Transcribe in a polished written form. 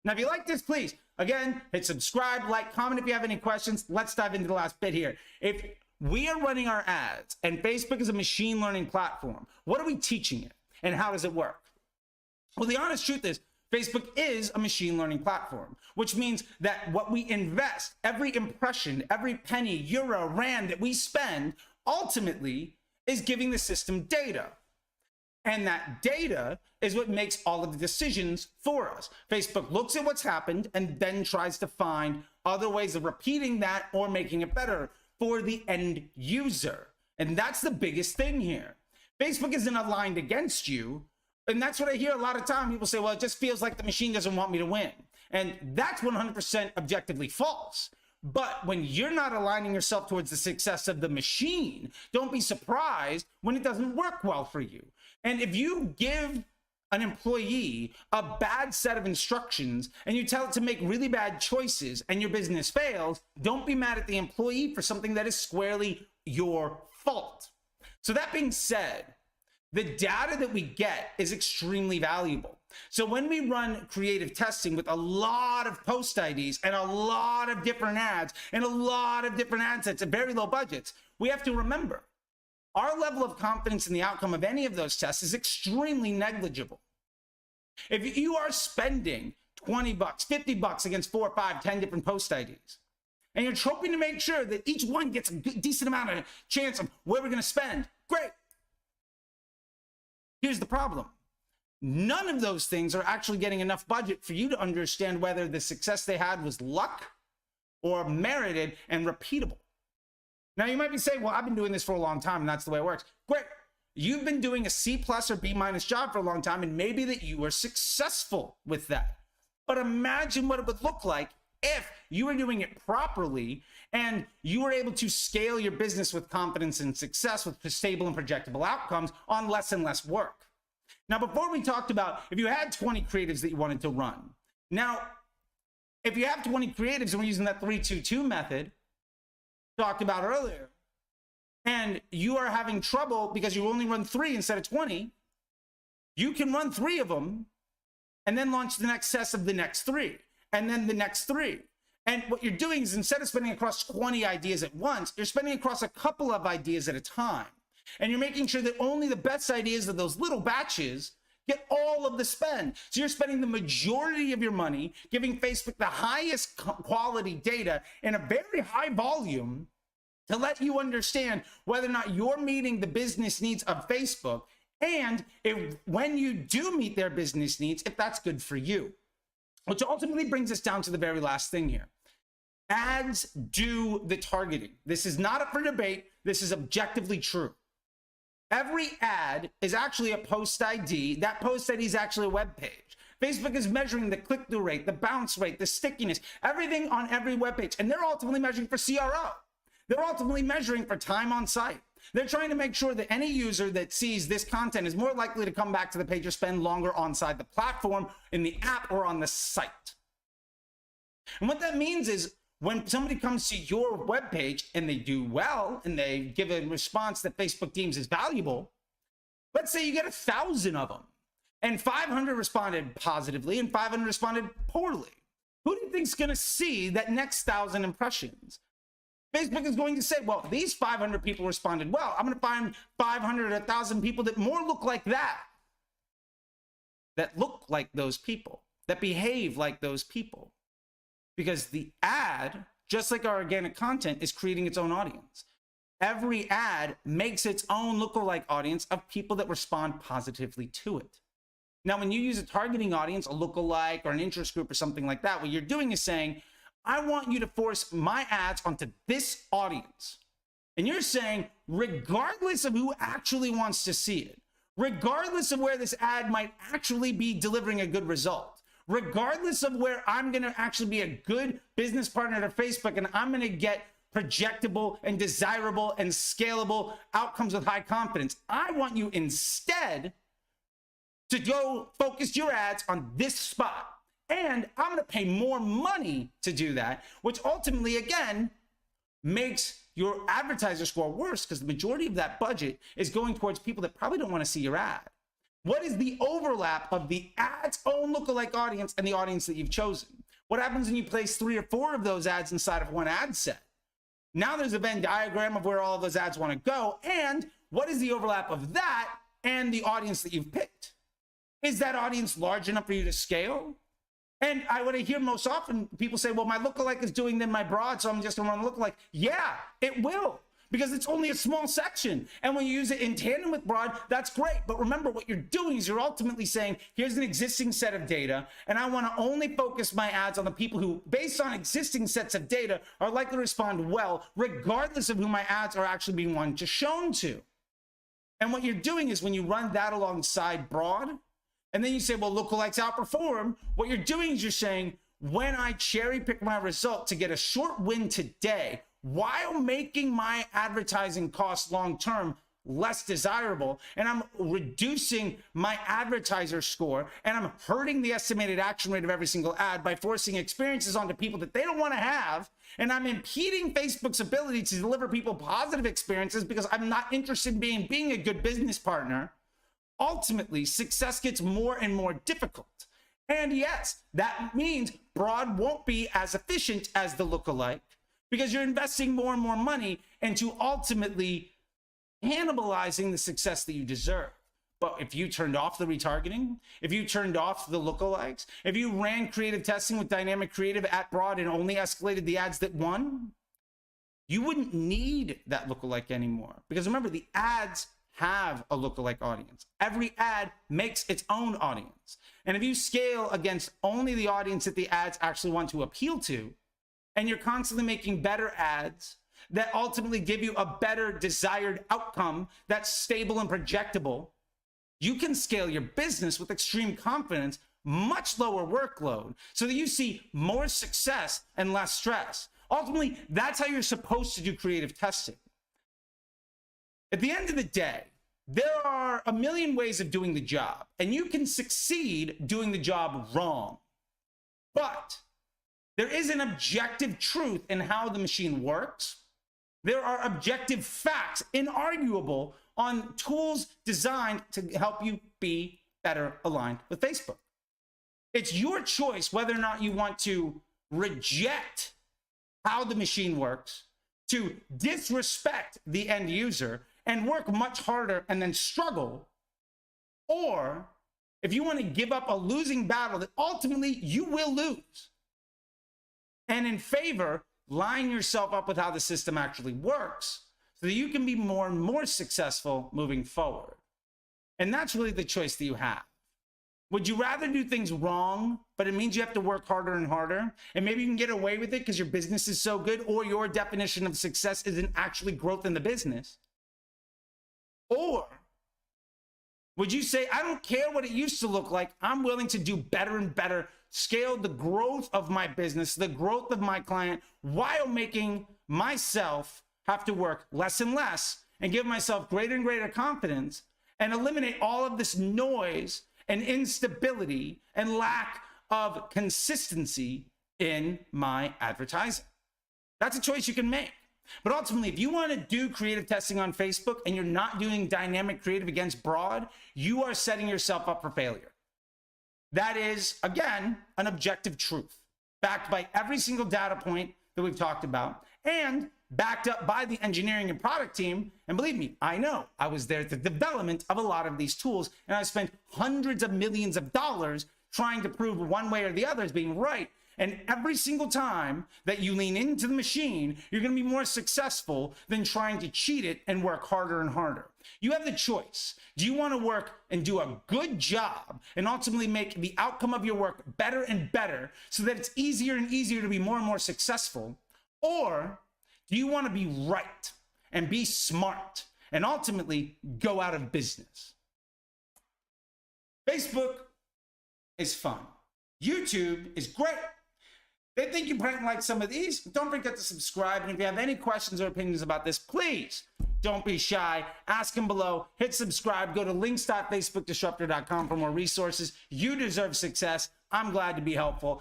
Now, if you like this, please, again, hit subscribe, like, comment if you have any questions. Let's dive into the last bit here. If we are running our ads and Facebook is a machine learning platform, what are we teaching it and how does it work? Well, the honest truth is Facebook is a machine learning platform, which means that what we invest, every impression, every penny, euro, rand that we spend, ultimately is giving the system data. And that data is what makes all of the decisions for us. Facebook looks at what's happened and then tries to find other ways of repeating that or making it better for the end user. And that's the biggest thing here. Facebook isn't aligned against you. And that's what I hear a lot of time. People say, well, it just feels like the machine doesn't want me to win. And that's 100% objectively false. But when you're not aligning yourself towards the success of the machine, don't be surprised when it doesn't work well for you. And if you give an employee a bad set of instructions and you tell it to make really bad choices and your business fails, don't be mad at the employee for something that is squarely your fault. So that being said, the data that we get is extremely valuable. So when we run creative testing with a lot of post IDs and a lot of different ads and a lot of different ad sets at very low budgets, we have to remember our level of confidence in the outcome of any of those tests is extremely negligible. If you are spending 20 bucks, 50 bucks against 4, 5, 10 different post IDs, and you're hoping to make sure that each one gets a decent amount of chance of where we're going to spend, great. Here's the problem. None of those things are actually getting enough budget for you to understand whether the success they had was luck or merited and repeatable. Now, you might be saying, well, I've been doing this for a long time and that's the way it works. Great. You've been doing a C+ or B- job for a long time and maybe that you were successful with that. But imagine what it would look like if you were doing it properly and you were able to scale your business with confidence and success with stable and projectable outcomes on less and less work. Now, before we talked about if you had 20 creatives that you wanted to run. Now, if you have 20 creatives and we're using that 3-2-2 method talked about earlier, and you are having trouble because you only run 3 instead of 20, you can run 3 of them and then launch the next test of the next 3 and then the next 3. And what you're doing is instead of spending across 20 ideas at once, you're spending across a couple of ideas at a time. And you're making sure that only the best ideas of those little batches get all of the spend. So you're spending the majority of your money giving Facebook the highest quality data in a very high volume to let you understand whether or not you're meeting the business needs of Facebook, and if when you do meet their business needs, if that's good for you. Which ultimately brings us down to the very last thing here. Ads do the targeting. This is not up for debate. This is objectively true. Every ad is actually a post ID. That post ID is actually a web page. Facebook is measuring the click-through rate, the bounce rate, the stickiness, everything on every web page. And they're ultimately measuring for CRO. They're ultimately measuring for time on site. They're trying to make sure that any user that sees this content is more likely to come back to the page or spend longer onside the platform, in the app, or on the site. And what that means is when somebody comes to your web page and they do well and they give a response that Facebook deems as valuable, let's say you get 1,000 of them and 500 responded positively and 500 responded poorly. Who do you think is going to see that next 1,000 impressions? Facebook is going to say, well, these 500 people responded well. I'm going to find 500 or 1,000 people that more look like that look like those people, that behave like those people. Because the ad, just like our organic content, is creating its own audience. Every ad makes its own lookalike audience of people that respond positively to it. Now, when you use a targeting audience, a lookalike or an interest group or something like that, what you're doing is saying, I want you to force my ads onto this audience. And you're saying, regardless of who actually wants to see it, regardless of where this ad might actually be delivering a good result, regardless of where I'm going to actually be a good business partner to Facebook and I'm going to get projectable and desirable and scalable outcomes with high confidence, I want you instead to go focus your ads on this spot. And I'm going to pay more money to do that, which ultimately, again, makes your advertiser score worse because the majority of that budget is going towards people that probably don't want to see your ad. What is the overlap of the ad's own lookalike audience and the audience that you've chosen? What happens when you place 3 or 4 of those ads inside of one ad set? Now there's a Venn diagram of where all of those ads want to go. And what is the overlap of that and the audience that you've picked? Is that audience large enough for you to scale? And what I hear most often, people say, well, my lookalike is doing them my broad, so I'm just going to run lookalike. Yeah, it will, because it's only a small section. And when you use it in tandem with broad, that's great. But remember, what you're doing is you're ultimately saying, here's an existing set of data, and I want to only focus my ads on the people who, based on existing sets of data, are likely to respond well, regardless of who my ads are actually being one to shown to. And what you're doing is when you run that alongside broad, and then you say, well, lookalikes outperform, what you're doing is you're saying, when I cherry pick my result to get a short win today, while making my advertising costs long-term less desirable, and I'm reducing my advertiser score, and I'm hurting the estimated action rate of every single ad by forcing experiences onto people that they don't want to have, and I'm impeding Facebook's ability to deliver people positive experiences because I'm not interested in being a good business partner, ultimately, success gets more and more difficult. And yes, that means broad won't be as efficient as the lookalike because you're investing more and more money into ultimately cannibalizing the success that you deserve. But if you turned off the retargeting, if you turned off the lookalikes, if you ran creative testing with dynamic creative at broad and only escalated the ads that won, you wouldn't need that lookalike anymore. Because remember, the ads have a lookalike audience. Every ad makes its own audience. And if you scale against only the audience that the ads actually want to appeal to, and you're constantly making better ads that ultimately give you a better desired outcome that's stable and projectable, you can scale your business with extreme confidence, much lower workload, so that you see more success and less stress. Ultimately, that's how you're supposed to do creative testing. At the end of the day, there are a million ways of doing the job, and you can succeed doing the job wrong. But there is an objective truth in how the machine works. There are objective facts, inarguable, on tools designed to help you be better aligned with Facebook. It's your choice whether or not you want to reject how the machine works, to disrespect the end user, and work much harder and then struggle, or if you want to give up a losing battle that ultimately you will lose, and in favor, line yourself up with how the system actually works so that you can be more and more successful moving forward. And that's really the choice that you have. Would you rather do things wrong, but it means you have to work harder and harder, and maybe you can get away with it because your business is so good, or your definition of success isn't actually growth in the business? Or would you say, I don't care what it used to look like, I'm willing to do better and better, scale the growth of my business, the growth of my client, while making myself have to work less and less and give myself greater and greater confidence and eliminate all of this noise and instability and lack of consistency in my advertising? That's a choice you can make. But ultimately, if you want to do creative testing on Facebook and you're not doing dynamic creative against broad, you are setting yourself up for failure. That is, again, an objective truth, backed by every single data point that we've talked about, and backed up by the engineering and product team. And believe me, I know, I was there at the development of a lot of these tools, and I spent hundreds of millions of dollars trying to prove one way or the other as being right. And every single time that you lean into the machine, you're going to be more successful than trying to cheat it and work harder and harder. You have the choice. Do you want to work and do a good job and ultimately make the outcome of your work better and better so that it's easier and easier to be more and more successful? Or do you want to be right and be smart and ultimately go out of business? Facebook is fun. YouTube is great. They think you might like some of these. Don't forget to subscribe. And if you have any questions or opinions about this, please don't be shy. Ask them below. Hit subscribe. Go to links.facebookdisruptor.com for more resources. You deserve success. I'm glad to be helpful.